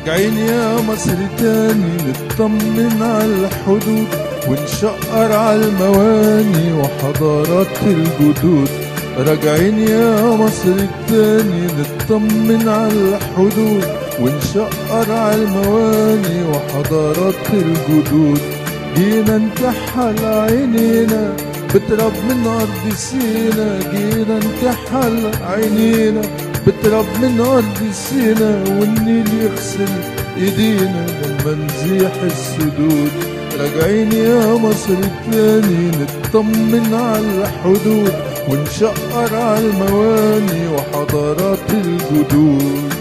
راجعين يا مصر تاني نطمن على الحدود ونشقر على المواني وحضارات الجدود. راجعين يا مصر تاني نطمن على الحدود ونشقر على المواني وحضارات الجدود. جينا نكحل عينينا بتراب من أرض سينا، جينا نكحل عينينا بتراب من أرض سينا، والنيل يغسل ايدينا لما نزيح السدود. راجعين يا مصر تاني نطمن على الحدود ونشقر على المواني وحضارات الجدود.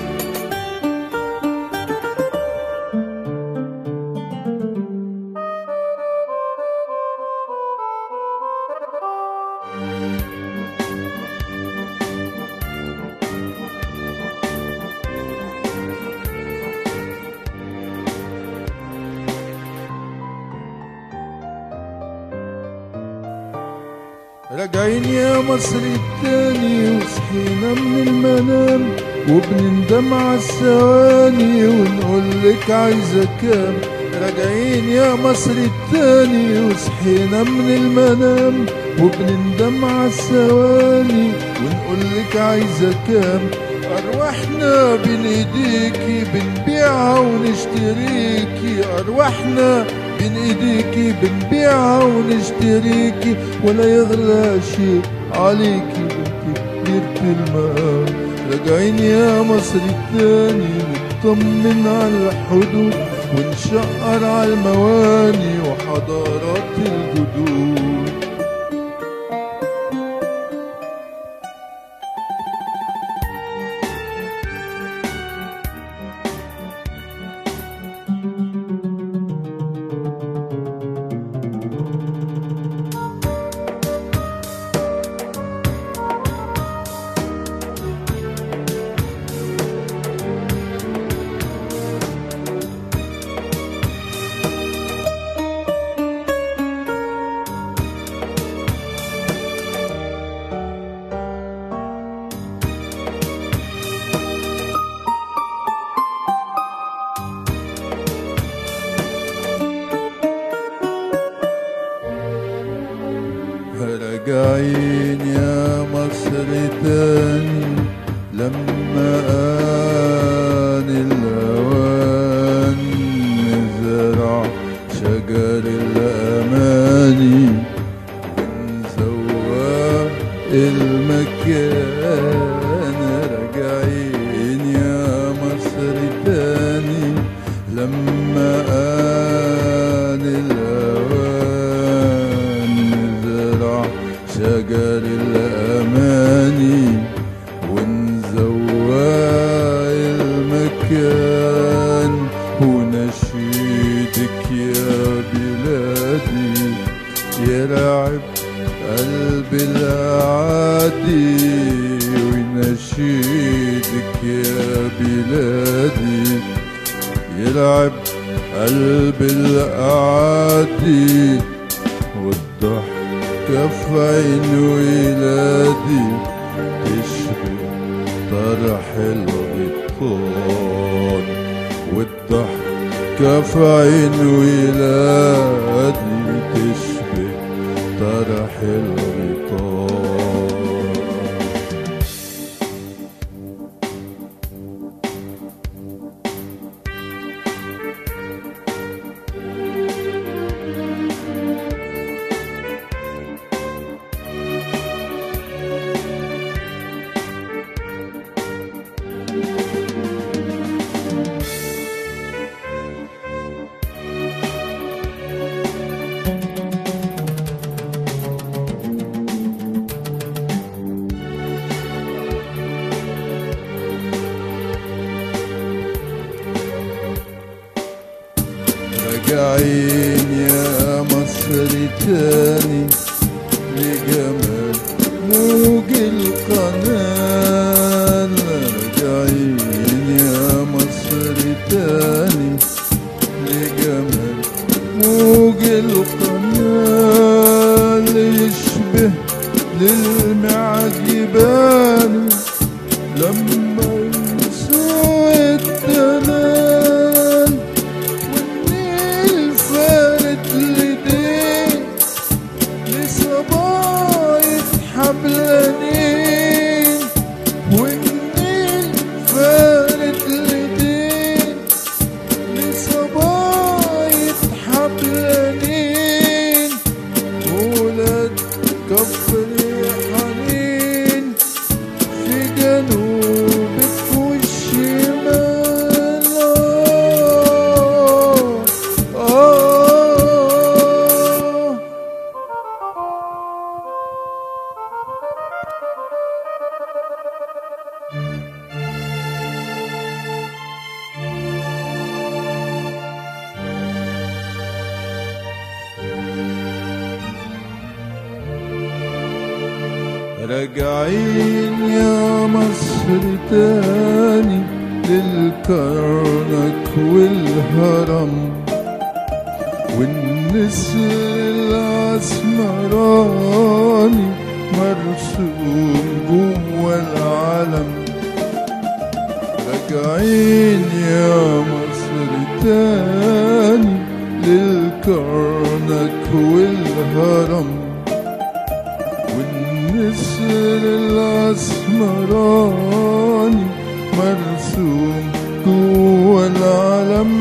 راجعين يا مصر التاني وصحينا من المنام وبنندم عالثواني ونقولك عايزة كام. راجعين يا مصر التاني وصحينا من المنام وبنندم عالثواني ونقولك عايزة كام. أرواحنا بين ايديكي بنبيعها ونشتريكي، أرواحنا بين ايديكي بنبيعها ونشتريكي، ولا يغلى شيء عليكي وانت كبيرة المقام. راجعين يا مصر التاني نطمن على الحدود ونشقر على المواني وحضارات الجدود. راجعين يا مصر تاني لما آن الأوان نزرع شجر الأماني ونزوق المكان. راجعين يا مصر تاني لما آن الأوان شجر الأماني ونزوق المكان. ونشيدك يا بلادي يرعب قلب العادي، ونشيدك يا بلادي يرعب قلب الأعادي. والضحكة في عين ولادي تشبه طرح الغيطان، والضحكة في عين ولادي تشبه طرح الغيطان. راجعين يا مصر تاني لجمال موج القناة. راجعين يا مصر تاني لجمال موج القناة اللي يشبه للمعجبان لما يسوى الدلال. راجعين يا مصر تاني للكرنك والهرم، والنسر الأسمراني مرسوم جوا العلم. راجعين يا مصر تاني للكرنك والهرم، والنسر الأسمراني مرسوم جوا العلم.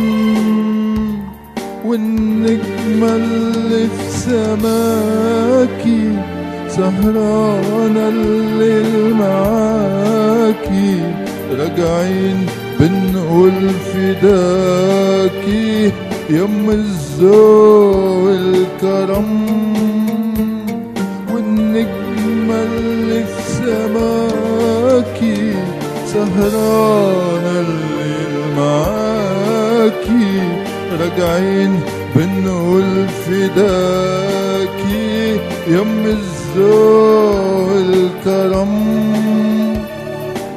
والنجمة اللي في سماكي سهرانة الليل معاكي، راجعين بنقول فداكي يم الذوق والكرم. والنجمة اللي في سماكي سهرانة الليل معاكي، راجعين بنقول فداكي يم الذوق والكرم،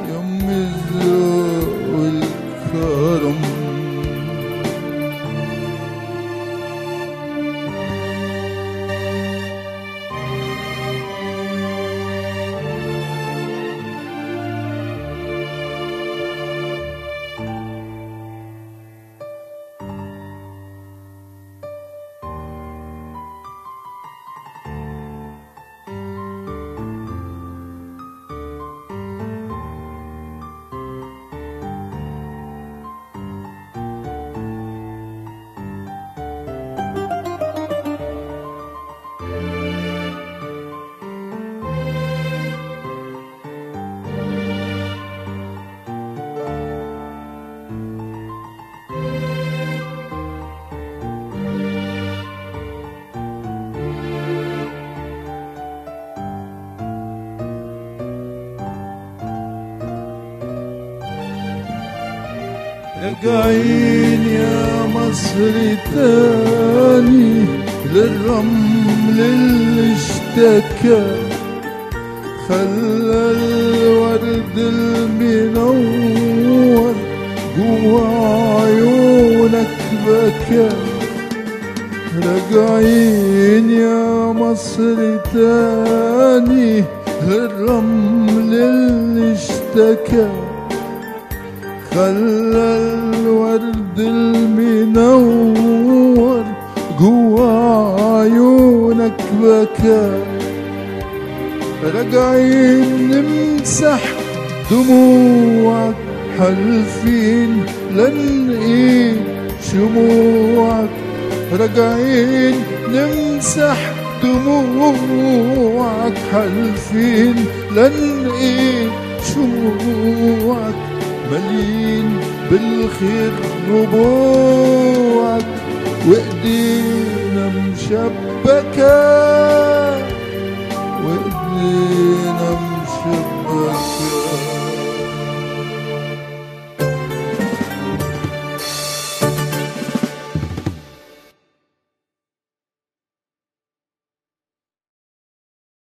يم الذوق والكرم. راجعين يا مصر تاني للرمل اللي اشتكى، خلى الورد المنور جوا عيونك بكى. راجعين يا مصر تاني للرمل اللي اشتكى، خلى الورد المنور جوا عيونك بكى. راجعين نمسح دموعك حالفين لنقيد شموعك، راجعين نمسح دموعك حالفين لنقيد شموعك، مليين بالخير ربوعك وايدينا مشبكة، وايدينا